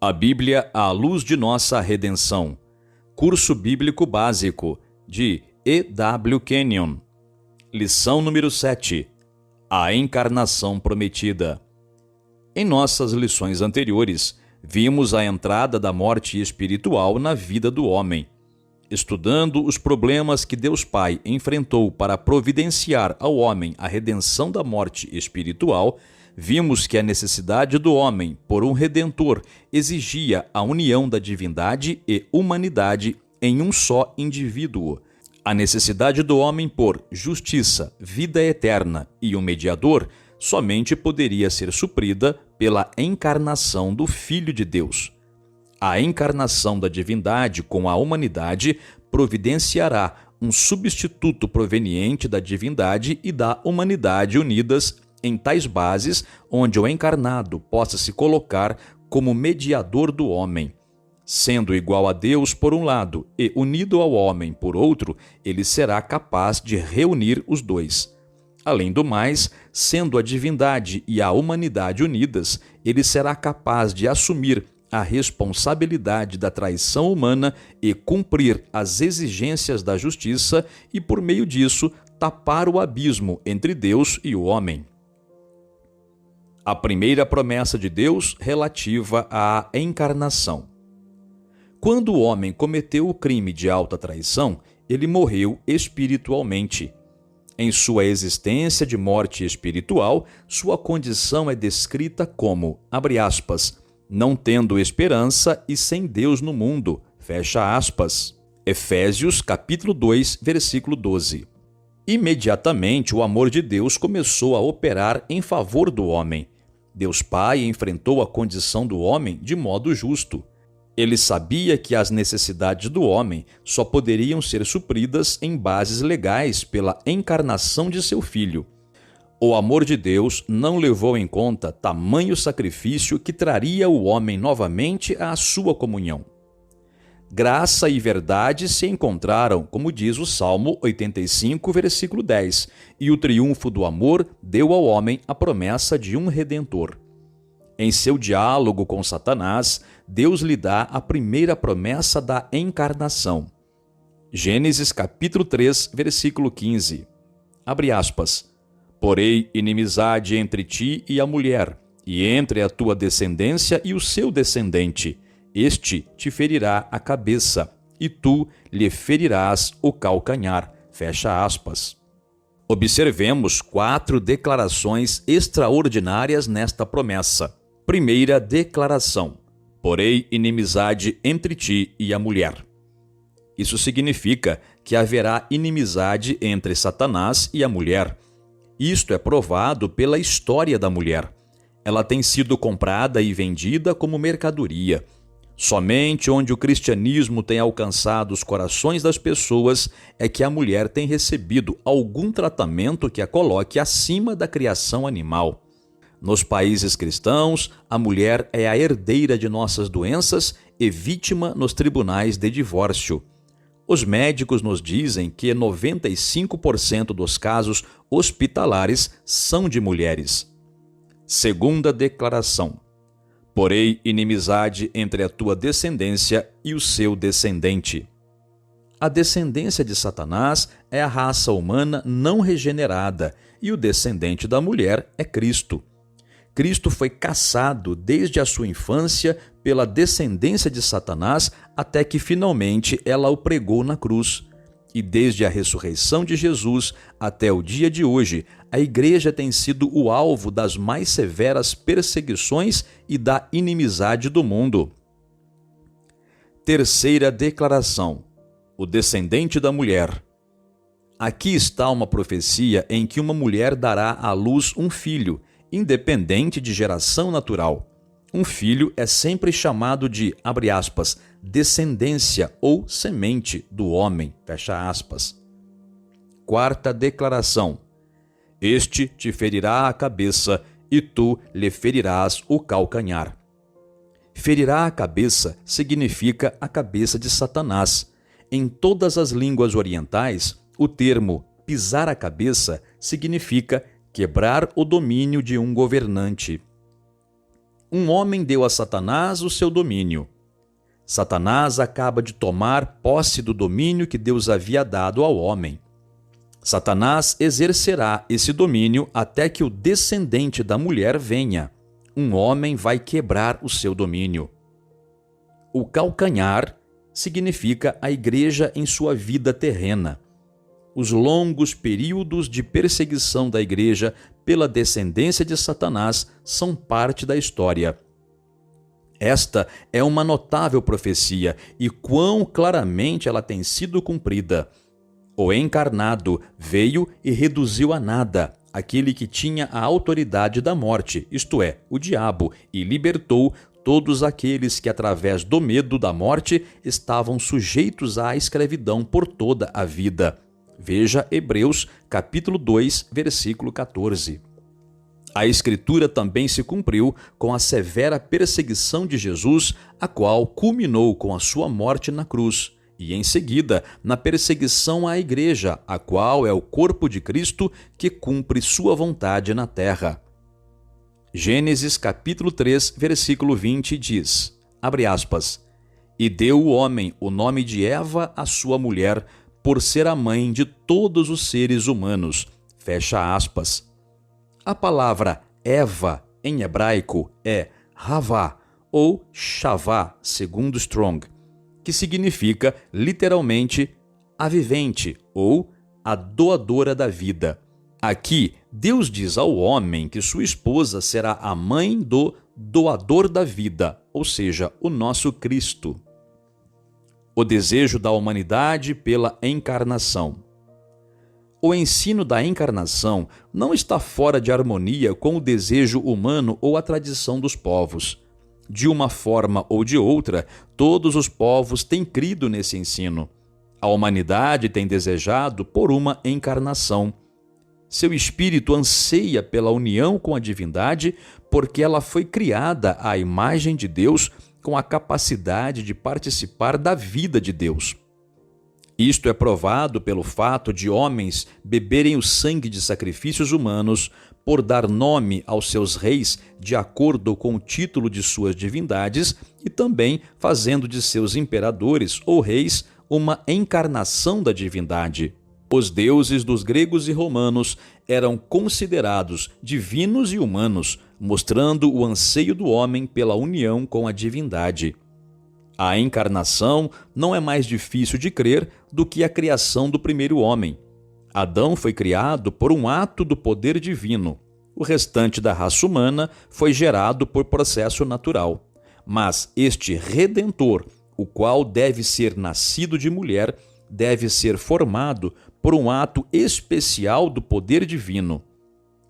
A Bíblia à luz de nossa redenção. Curso Bíblico Básico, de E.W. Kenyon. Lição número 7. A Encarnação Prometida. Em nossas lições anteriores, vimos a entrada da morte espiritual na vida do homem. Estudando os problemas que Deus Pai enfrentou para providenciar ao homem a redenção da morte espiritual, vimos que a necessidade do homem por um Redentor exigia a união da divindade e humanidade em um só indivíduo. A necessidade do homem por justiça, vida eterna e um mediador somente poderia ser suprida pela encarnação do Filho de Deus. A encarnação da divindade com a humanidade providenciará um substituto proveniente da divindade e da humanidade unidas em tais bases onde o encarnado possa se colocar como mediador do homem. Sendo igual a Deus por um lado e unido ao homem por outro, ele será capaz de reunir os dois. Além do mais, sendo a divindade e a humanidade unidas, ele será capaz de assumir a responsabilidade da traição humana e cumprir as exigências da justiça e, por meio disso, tapar o abismo entre Deus e o homem. A primeira promessa de Deus relativa à encarnação. Quando o homem cometeu o crime de alta traição, ele morreu espiritualmente. Em sua existência de morte espiritual, sua condição é descrita como, abre aspas, não tendo esperança e sem Deus no mundo, fecha aspas. Efésios capítulo 2, versículo 12. Imediatamente o amor de Deus começou a operar em favor do homem. Deus Pai enfrentou a condição do homem de modo justo. Ele sabia que as necessidades do homem só poderiam ser supridas em bases legais pela encarnação de seu Filho. O amor de Deus não levou em conta tamanho sacrifício que traria o homem novamente à sua comunhão. Graça e verdade se encontraram, como diz o Salmo 85, versículo 10, e o triunfo do amor deu ao homem a promessa de um Redentor. Em seu diálogo com Satanás, Deus lhe dá a primeira promessa da encarnação. Gênesis capítulo 3, versículo 15. Abre aspas. Porei inimizade entre ti e a mulher, e entre a tua descendência e o seu descendente. Este te ferirá a cabeça, e tu lhe ferirás o calcanhar. Fecha aspas. Observemos 4 declarações extraordinárias nesta promessa. Primeira declaração: porei inimizade entre ti e a mulher. Isso significa que haverá inimizade entre Satanás e a mulher. Isto é provado pela história da mulher. Ela tem sido comprada e vendida como mercadoria. Somente onde o cristianismo tem alcançado os corações das pessoas é que a mulher tem recebido algum tratamento que a coloque acima da criação animal. Nos países cristãos, a mulher é a herdeira de nossas doenças e vítima nos tribunais de divórcio. Os médicos nos dizem que 95% dos casos hospitalares são de mulheres. Segunda declaração: porei inimizade entre a tua descendência e o seu descendente. A descendência de Satanás é a raça humana não regenerada e o descendente da mulher é Cristo. Cristo foi caçado desde a sua infância pela descendência de Satanás até que finalmente ela o pregou na cruz. E desde a ressurreição de Jesus até o dia de hoje, a igreja tem sido o alvo das mais severas perseguições e da inimizade do mundo. Terceira declaração: o descendente da mulher. Aqui está uma profecia em que uma mulher dará à luz um filho, independente de geração natural. Um filho é sempre chamado de, abre aspas, descendência ou semente do homem, fecha aspas. Quarta declaração: este te ferirá a cabeça e tu lhe ferirás o calcanhar. Ferirá a cabeça significa a cabeça de Satanás. Em todas as línguas orientais, o termo pisar a cabeça significa quebrar o domínio de um governante. um homem deu a Satanás o seu domínio. Satanás acaba de tomar posse do domínio que Deus havia dado ao homem. Satanás exercerá esse domínio até que o descendente da mulher venha. Um homem vai quebrar o seu domínio. O calcanhar significa a igreja em sua vida terrena. Os longos períodos de perseguição da igreja pela descendência de Satanás são parte da história. Esta é uma notável profecia e quão claramente ela tem sido cumprida. O encarnado veio e reduziu a nada aquele que tinha a autoridade da morte, isto é, o diabo, e libertou todos aqueles que, através do medo da morte, estavam sujeitos à escravidão por toda a vida. Veja Hebreus, capítulo 2, versículo 14. A Escritura também se cumpriu com a severa perseguição de Jesus, a qual culminou com a sua morte na cruz, e em seguida na perseguição à Igreja, a qual é o corpo de Cristo que cumpre sua vontade na terra. Gênesis capítulo 3, versículo 20 diz, abre aspas, e deu o homem o nome de Eva à sua mulher, por ser a mãe de todos os seres humanos. Fecha aspas. A palavra Eva, em hebraico, é Havá, ou Shavá, segundo Strong, que significa, literalmente, a vivente, ou a doadora da vida. Aqui, Deus diz ao homem que sua esposa será a mãe do doador da vida, ou seja, o nosso Cristo. O desejo da humanidade pela encarnação. O ensino da encarnação não está fora de harmonia com o desejo humano ou a tradição dos povos. De uma forma ou de outra, todos os povos têm crido nesse ensino. A humanidade tem desejado por uma encarnação. Seu espírito anseia pela união com a divindade porque ela foi criada à imagem de Deus com a capacidade de participar da vida de Deus. Isto é provado pelo fato de homens beberem o sangue de sacrifícios humanos por dar nome aos seus reis de acordo com o título de suas divindades e também fazendo de seus imperadores ou reis uma encarnação da divindade. Os deuses dos gregos e romanos eram considerados divinos e humanos, mostrando o anseio do homem pela união com a divindade. A encarnação não é mais difícil de crer do que a criação do primeiro homem. Adão foi criado por um ato do poder divino. O restante da raça humana foi gerado por processo natural. Mas este Redentor, o qual deve ser nascido de mulher, deve ser formado por um ato especial do poder divino.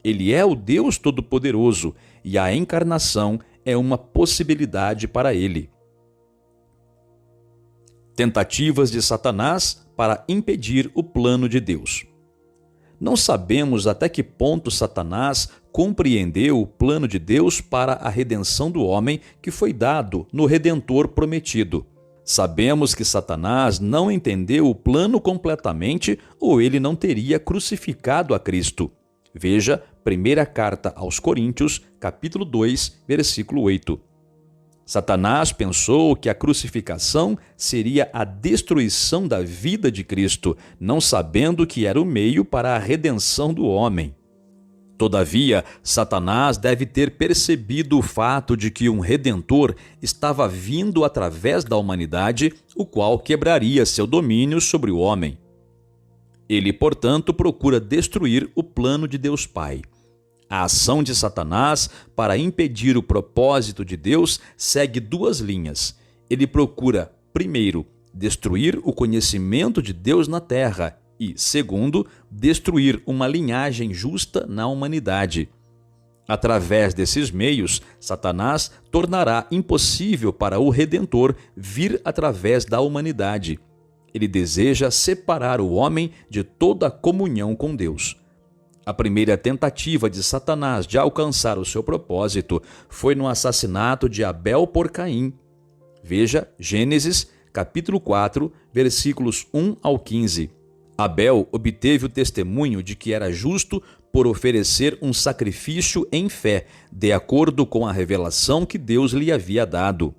Ele é o Deus Todo-Poderoso e a encarnação é uma possibilidade para ele. Tentativas de Satanás para impedir o plano de Deus. Não sabemos até que ponto Satanás compreendeu o plano de Deus para a redenção do homem que foi dado no Redentor prometido. Sabemos que Satanás não entendeu o plano completamente ou ele não teria crucificado a Cristo. Veja, primeira carta aos Coríntios, capítulo 2, versículo 8. Satanás pensou que a crucificação seria a destruição da vida de Cristo, não sabendo que era o meio para a redenção do homem. Todavia, Satanás deve ter percebido o fato de que um Redentor estava vindo através da humanidade, o qual quebraria seu domínio sobre o homem. Ele, portanto, procura destruir o plano de Deus Pai. A ação de Satanás para impedir o propósito de Deus segue duas linhas. Ele procura, primeiro, destruir o conhecimento de Deus na terra e, segundo, destruir uma linhagem justa na humanidade. Através desses meios, Satanás tornará impossível para o Redentor vir através da humanidade. Ele deseja separar o homem de toda a comunhão com Deus. A primeira tentativa de Satanás de alcançar o seu propósito foi no assassinato de Abel por Caim. Veja Gênesis, capítulo 4, versículos 1 ao 15. Abel obteve o testemunho de que era justo por oferecer um sacrifício em fé, de acordo com a revelação que Deus lhe havia dado.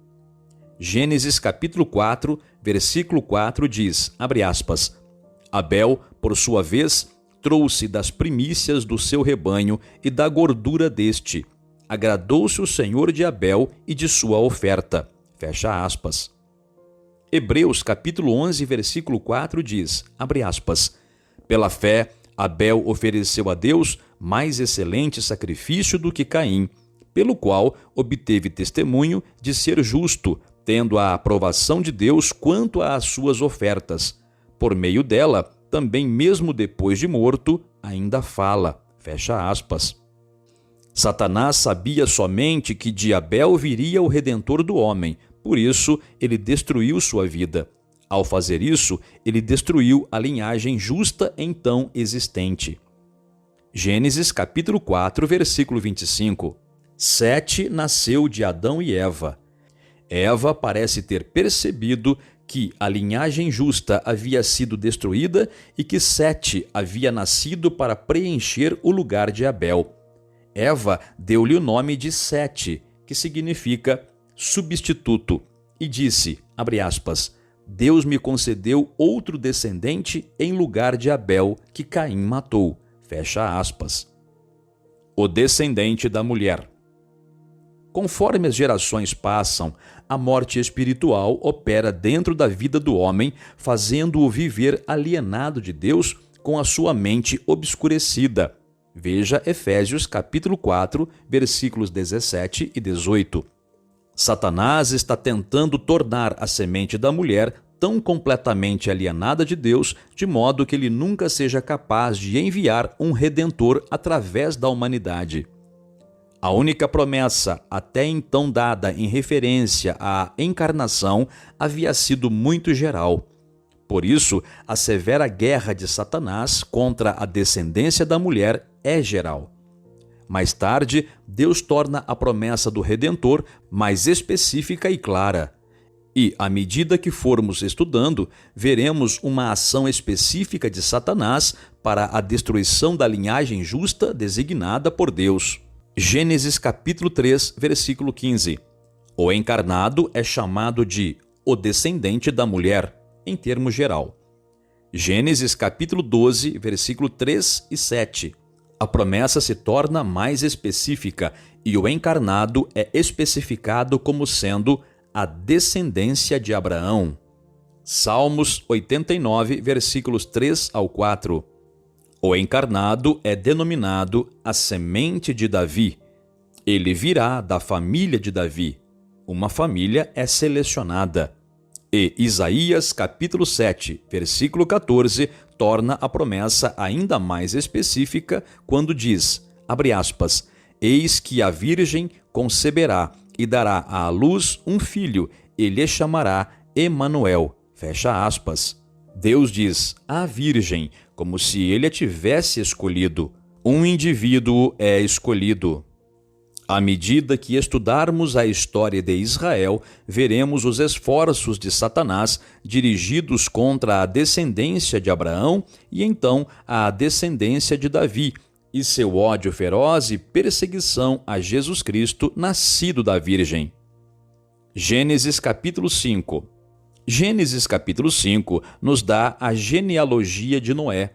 Gênesis capítulo 4, versículo 4 diz, abre aspas, Abel, por sua vez, trouxe das primícias do seu rebanho e da gordura deste. Agradou-se o Senhor de Abel e de sua oferta. Fecha aspas. Hebreus capítulo 11, versículo 4 diz, abre aspas, pela fé, Abel ofereceu a Deus mais excelente sacrifício do que Caim, pelo qual obteve testemunho de ser justo, tendo a aprovação de Deus quanto às suas ofertas. Por meio dela, também mesmo depois de morto, ainda fala. Fecha aspas. Satanás sabia somente que de Abel viria o Redentor do homem, por isso ele destruiu sua vida. Ao fazer isso, ele destruiu a linhagem justa então existente. Gênesis capítulo 4, versículo 25. Sete nasceu de Adão e Eva. Eva parece ter percebido que a linhagem justa havia sido destruída e que Sete havia nascido para preencher o lugar de Abel. Eva deu-lhe o nome de Sete, que significa substituto, e disse, abre aspas, Deus me concedeu outro descendente em lugar de Abel, que Caim matou. Fecha aspas. O descendente da mulher. Conforme as gerações passam, a morte espiritual opera dentro da vida do homem, fazendo-o viver alienado de Deus com a sua mente obscurecida. Veja Efésios capítulo 4, versículos 17 e 18. Satanás está tentando tornar a semente da mulher tão completamente alienada de Deus, de modo que ele nunca seja capaz de enviar um Redentor através da humanidade. A única promessa até então dada em referência à encarnação havia sido muito geral. Por isso, a severa guerra de Satanás contra a descendência da mulher é geral. Mais tarde, Deus torna a promessa do Redentor mais específica e clara. E, à medida que formos estudando, veremos uma ação específica de Satanás para a destruição da linhagem justa designada por Deus. Gênesis capítulo 3, versículo 15. O encarnado é chamado de o descendente da mulher, em termo geral. Gênesis capítulo 12, versículo 3 e 7. A promessa se torna mais específica e o encarnado é especificado como sendo a descendência de Abraão. Salmos 89, versículos 3 ao 4. O encarnado é denominado a semente de Davi. Ele virá da família de Davi. Uma família é selecionada. E Isaías capítulo 7, versículo 14, torna a promessa ainda mais específica quando diz, abre aspas, eis que a virgem conceberá e dará à luz um filho, e lhe chamará Emanuel. Fecha aspas. Deus diz à virgem, como se ele a tivesse escolhido. Um indivíduo é escolhido. À medida que estudarmos a história de Israel, veremos os esforços de Satanás dirigidos contra a descendência de Abraão e então a descendência de Davi, e seu ódio feroz e perseguição a Jesus Cristo, nascido da Virgem. Gênesis capítulo 5. Gênesis capítulo 5 nos dá a genealogia de Noé.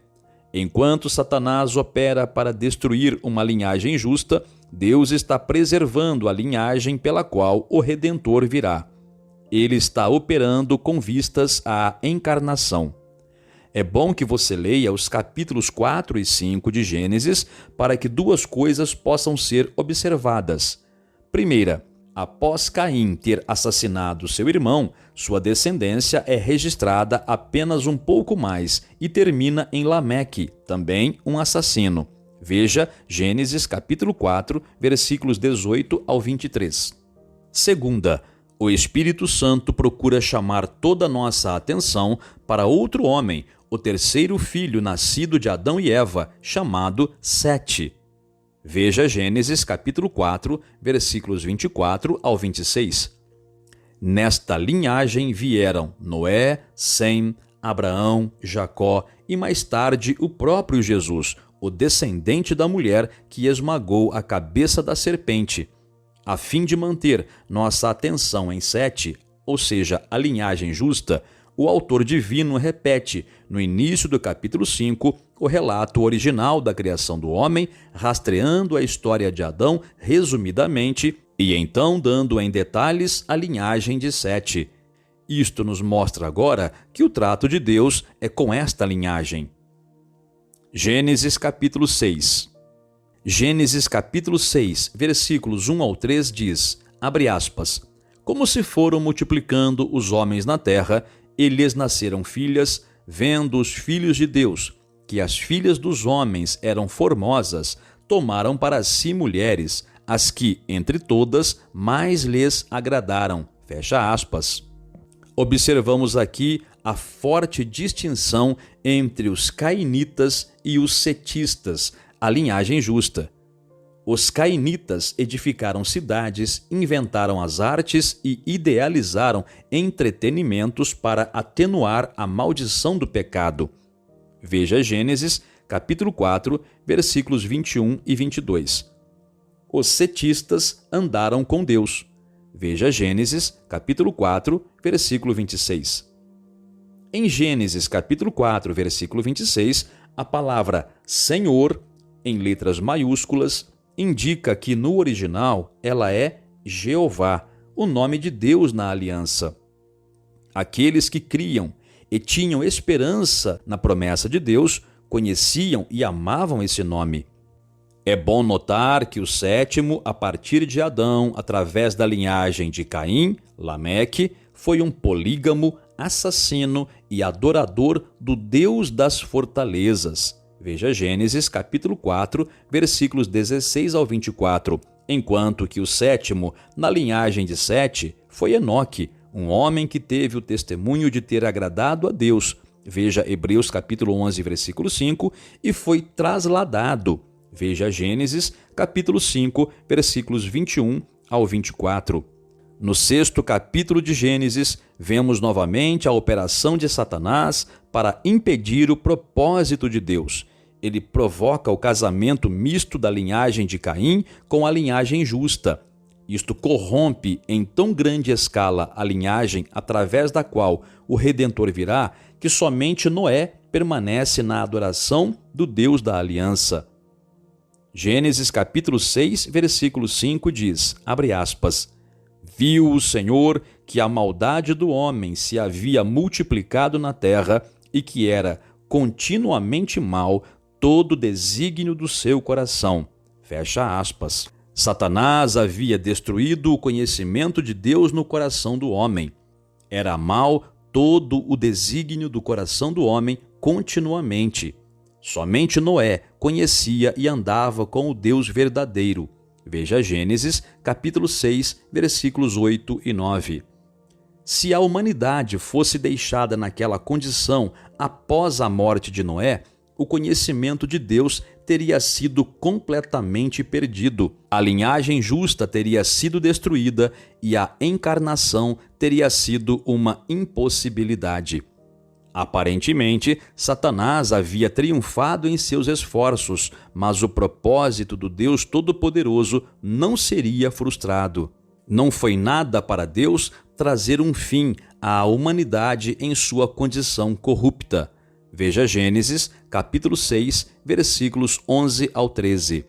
Enquanto Satanás opera para destruir uma linhagem justa, Deus está preservando a linhagem pela qual o Redentor virá. Ele está operando com vistas à encarnação. É bom que você leia os capítulos 4 e 5 de Gênesis para que duas coisas possam ser observadas. Primeira, após Caim ter assassinado seu irmão, sua descendência é registrada apenas um pouco mais e termina em Lameque, também um assassino. Veja Gênesis capítulo 4, versículos 18 ao 23. Segunda, o Espírito Santo procura chamar toda a nossa atenção para outro homem, o terceiro filho nascido de Adão e Eva, chamado Sete. Veja Gênesis capítulo 4, versículos 24 ao 26. Nesta linhagem vieram Noé, Sem, Abraão, Jacó e mais tarde o próprio Jesus, o descendente da mulher que esmagou a cabeça da serpente. A fim de manter nossa atenção em Sete, ou seja, a linhagem justa, o autor divino repete, no início do capítulo 5, o relato original da criação do homem, rastreando a história de Adão resumidamente e então dando em detalhes a linhagem de Sete. Isto nos mostra agora que o trato de Deus é com esta linhagem. Gênesis capítulo 6. Gênesis capítulo 6, versículos 1 ao 3 diz, abre aspas, como se foram multiplicando os homens na terra, e lhes nasceram filhas, vendo os filhos de Deus, que as filhas dos homens eram formosas, tomaram para si mulheres, as que, entre todas, mais lhes agradaram. Fecha aspas. Observamos aqui a forte distinção entre os cainitas e os setistas, a linhagem justa. Os cainitas edificaram cidades, inventaram as artes e idealizaram entretenimentos para atenuar a maldição do pecado. Veja Gênesis, capítulo 4, versículos 21 e 22. Os setistas andaram com Deus. Veja Gênesis, capítulo 4, versículo 26. Em Gênesis, capítulo 4, versículo 26, a palavra Senhor, em letras maiúsculas, indica que no original ela é Jeová, o nome de Deus na aliança. Aqueles que criam e tinham esperança na promessa de Deus conheciam e amavam esse nome. É bom notar que o sétimo, a partir de Adão, através da linhagem de Caim, Lameque, foi um polígamo, assassino e adorador do Deus das fortalezas. Veja Gênesis capítulo 4, versículos 16 ao 24, enquanto que o sétimo, na linhagem de Sete, foi Enoque, um homem que teve o testemunho de ter agradado a Deus. Veja Hebreus capítulo 11, versículo 5, e foi trasladado. Veja Gênesis capítulo 5, versículos 21 ao 24. No sexto capítulo de Gênesis, vemos novamente a operação de Satanás para impedir o propósito de Deus. Ele provoca o casamento misto da linhagem de Caim com a linhagem justa. Isto corrompe em tão grande escala a linhagem através da qual o Redentor virá, que somente Noé permanece na adoração do Deus da aliança. Gênesis capítulo 6, versículo 5 diz, abre aspas, viu o Senhor que a maldade do homem se havia multiplicado na terra e que era continuamente mal todo o desígnio do seu coração. Fecha aspas. Satanás havia destruído o conhecimento de Deus no coração do homem. Era mal todo o desígnio do coração do homem continuamente. Somente Noé conhecia e andava com o Deus verdadeiro. Veja Gênesis, capítulo 6, versículos 8 e 9. Se a humanidade fosse deixada naquela condição após a morte de Noé, o conhecimento de Deus teria sido completamente perdido. A linhagem justa teria sido destruída e a encarnação teria sido uma impossibilidade. Aparentemente, Satanás havia triunfado em seus esforços, mas o propósito do Deus Todo-Poderoso não seria frustrado. Não foi nada para Deus trazer um fim à humanidade em sua condição corrupta. Veja Gênesis, capítulo 6, versículos 11 ao 13.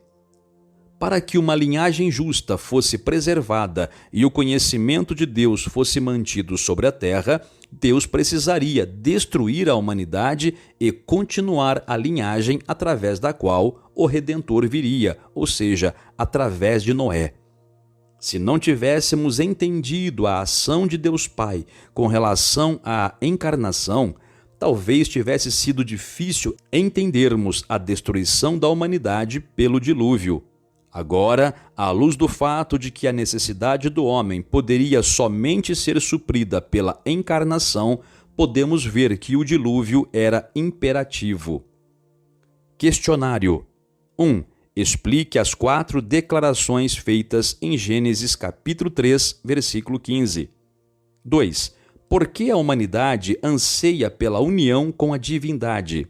Para que uma linhagem justa fosse preservada e o conhecimento de Deus fosse mantido sobre a terra, Deus precisaria destruir a humanidade e continuar a linhagem através da qual o Redentor viria, ou seja, através de Noé. Se não tivéssemos entendido a ação de Deus Pai com relação à encarnação, talvez tivesse sido difícil entendermos a destruição da humanidade pelo dilúvio. Agora, à luz do fato de que a necessidade do homem poderia somente ser suprida pela encarnação, podemos ver que o dilúvio era imperativo. Questionário 1. Explique as 4 declarações feitas em Gênesis capítulo 3, versículo 15. 2. Por que a humanidade anseia pela união com a divindade?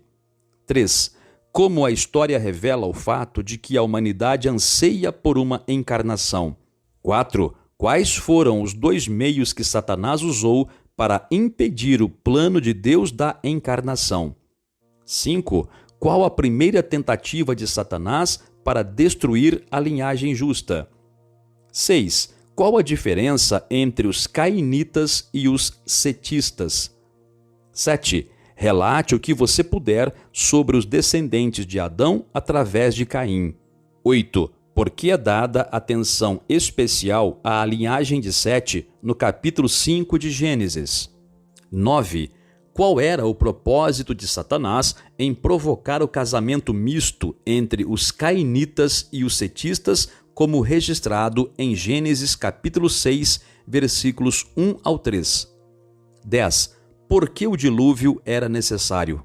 3. como a história revela o fato de que a humanidade anseia por uma encarnação. 4. Quais foram os 2 meios que Satanás usou para impedir o plano de Deus da encarnação? 5. Qual a primeira tentativa de Satanás para destruir a linhagem justa? 6. Qual a diferença entre os cainitas e os setistas? 7. Relate o que você puder sobre os descendentes de Adão através de Caim. 8. Por que é dada atenção especial à linhagem de Sete no capítulo 5 de Gênesis? 9. Qual era o propósito de Satanás em provocar o casamento misto entre os cainitas e os setistas, como registrado em Gênesis capítulo 6, versículos 1 ao 3? 10. Por que o dilúvio era necessário?